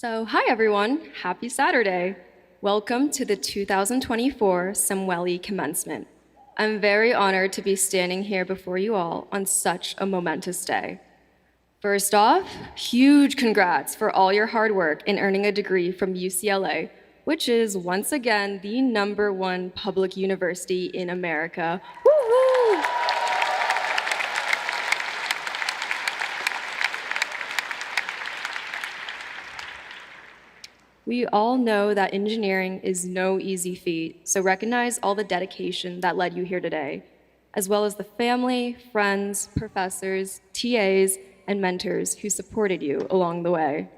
Hi everyone, happy Saturday. Welcome to the 2024 Samueli commencement. I'm very honored to be standing here before you all on such a momentous day. First off, huge congrats for all your hard work in earning a degree from UCLA, which is once again the #1 public university in America. Woo-hoo! We all know that engineering is no easy feat, so recognize all the dedication that led you here today, as well as the family, friends, professors, TAs, and mentors who supported you along the way.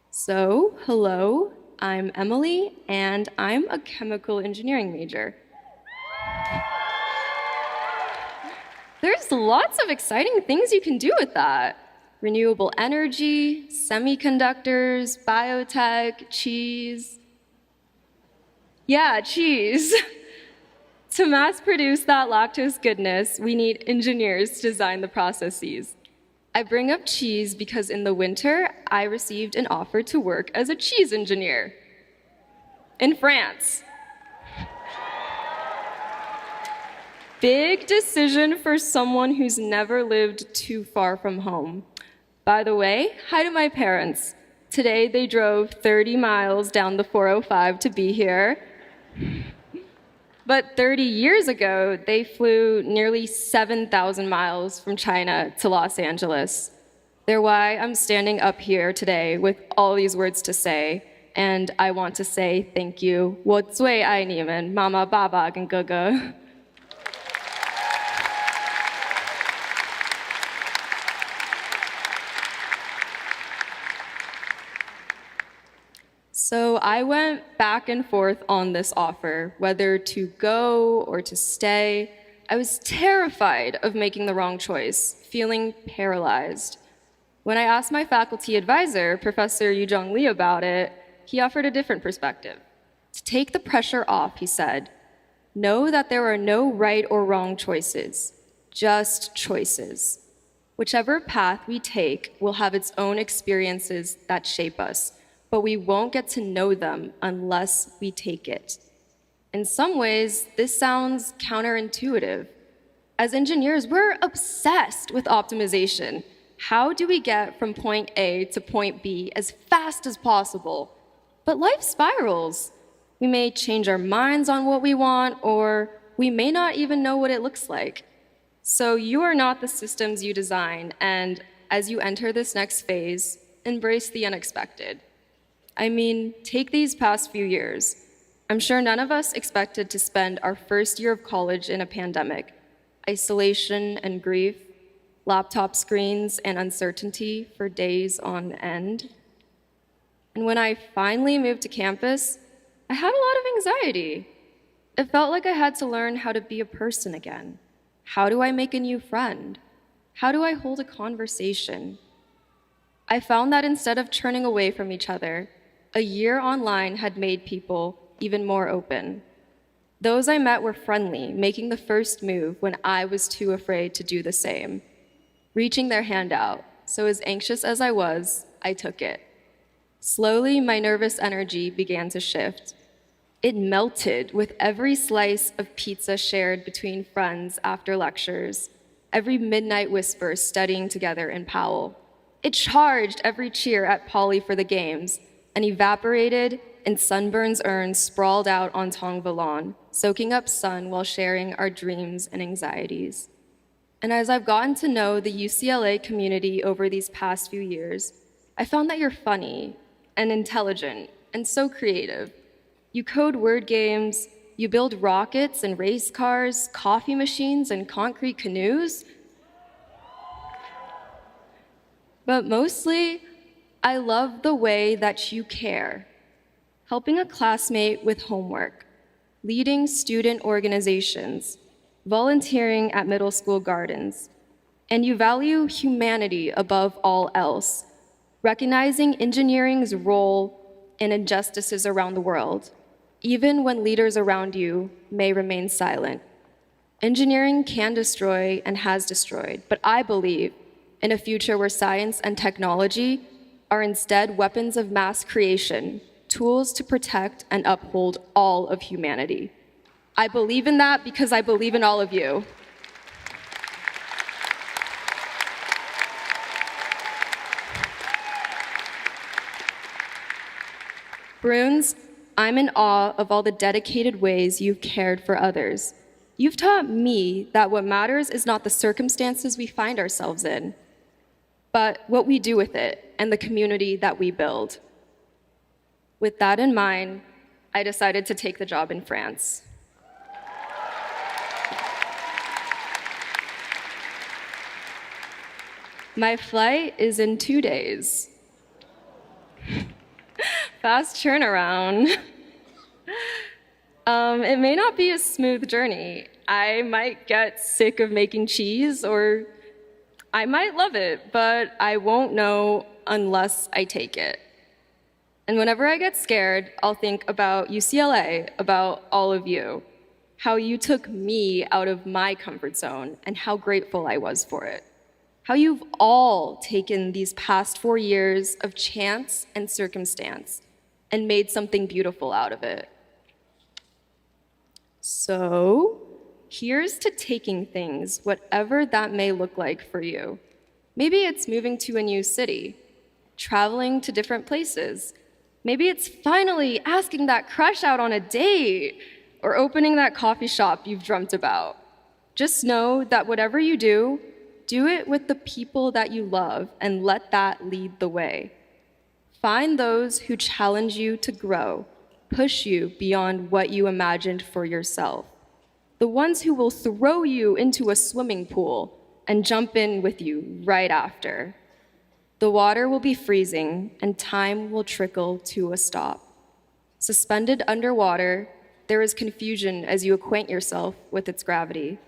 So, hello, I'm Emily, and I'm a chemical engineering major. There's lots of exciting things you can do with that. Renewable energy, semiconductors, biotech, cheese. Yeah, cheese. To mass produce that lactose goodness, we need engineers to design the processes. I bring up cheese because in the winter, I received an offer to work as a cheese engineer in France. Big decision for someone who's never lived too far from home. By the way, hi to my parents. Today they drove 30 miles down the 405 to be here. But 30 years ago, they flew nearly 7,000 miles from China to Los Angeles. They're why I'm standing up here today with all these words to say, and I want to say thank you. 我最爱你们, Mama, Baba, and Gaga. So I went back and forth on this offer, whether to go or to stay. I was terrified of making the wrong choice, feeling paralyzed. When I asked my faculty advisor, Professor Yujong Lee, about it, he offered a different perspective. To take the pressure off, he said, know that there are no right or wrong choices, just choices. Whichever path we take will have its own experiences that shape us, but we won't get to know them unless we take it. In some ways, this sounds counterintuitive. As engineers, we're obsessed with optimization. How do we get from point A to point B as fast as possible? But life spirals. We may change our minds on what we want, or we may not even know what it looks like. So you are not the systems you design, and as you enter this next phase, embrace the unexpected. I mean, take these past few years. I'm sure none of us expected to spend our first year of college in a pandemic. Isolation and grief, laptop screens and uncertainty for days on end. And when I finally moved to campus, I had a lot of anxiety. It felt like I had to learn how to be a person again. How do I make a new friend? How do I hold a conversation? I found that instead of turning away from each other, a year online had made people even more open. Those I met were friendly, making the first move when I was too afraid to do the same, reaching their hand out. So as anxious as I was, I took it. Slowly, my nervous energy began to shift. It melted with every slice of pizza shared between friends after lectures, every midnight whisper studying together in Powell. It charged every cheer at Poly for the games, and evaporated in sunburns urns sprawled out on Tongva lawn, soaking up sun while sharing our dreams and anxieties. And as I've gotten to know the UCLA community over these past few years, I found that you're funny and intelligent and so creative. You code word games, you build rockets and race cars, coffee machines and concrete canoes. But mostly, I love the way that you care, helping a classmate with homework, leading student organizations, volunteering at middle school gardens, and you value humanity above all else, recognizing engineering's role in injustices around the world, even when leaders around you may remain silent. Engineering can destroy and has destroyed, but I believe in a future where science and technology are instead weapons of mass creation, tools to protect and uphold all of humanity. I believe in that because I believe in all of you. Bruins, I'm in awe of all the dedicated ways you've cared for others. You've taught me that what matters is not the circumstances we find ourselves in, but what we do with it and the community that we build. With that in mind, I decided to take the job in France. My flight is in 2 days. Fast turnaround. It may not be a smooth journey. I might get sick of making cheese, or I might love it, but I won't know unless I take it. And whenever I get scared, I'll think about UCLA, about all of you, how you took me out of my comfort zone, and how grateful I was for it. How you've all taken these past 4 years of chance and circumstance and made something beautiful out of it. So, here's to taking things, whatever that may look like for you. Maybe it's moving to a new city, traveling to different places. Maybe it's finally asking that crush out on a date, or opening that coffee shop you've dreamt about. Just know that whatever you do it with the people that you love and let that lead the way. Find those who challenge you to grow, push you beyond what you imagined for yourself. The ones who will throw you into a swimming pool and jump in with you right after. The water will be freezing and time will trickle to a stop. Suspended underwater, there is confusion as you acquaint yourself with its gravity,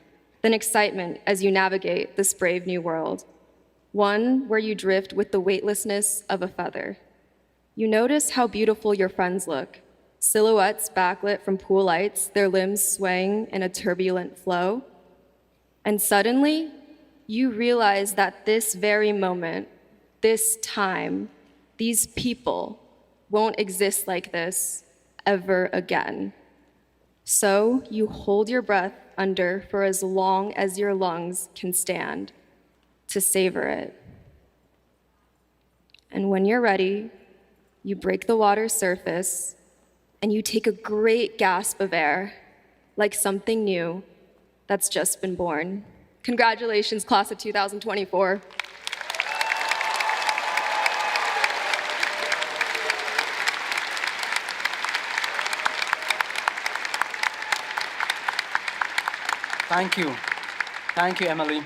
then excitement as you navigate this brave new world, one where you drift with the weightlessness of a feather. You notice how beautiful your friends look, silhouettes backlit from pool lights, their limbs swaying in a turbulent flow. And suddenly, you realize that this very moment, this time, these people won't exist like this ever again. So you hold your breath under for as long as your lungs can stand to savor it. And when you're ready, you break the water's surface and you take a great gasp of air, like something new that's just been born. Congratulations, class of 2024. Thank you. Thank you, Emily.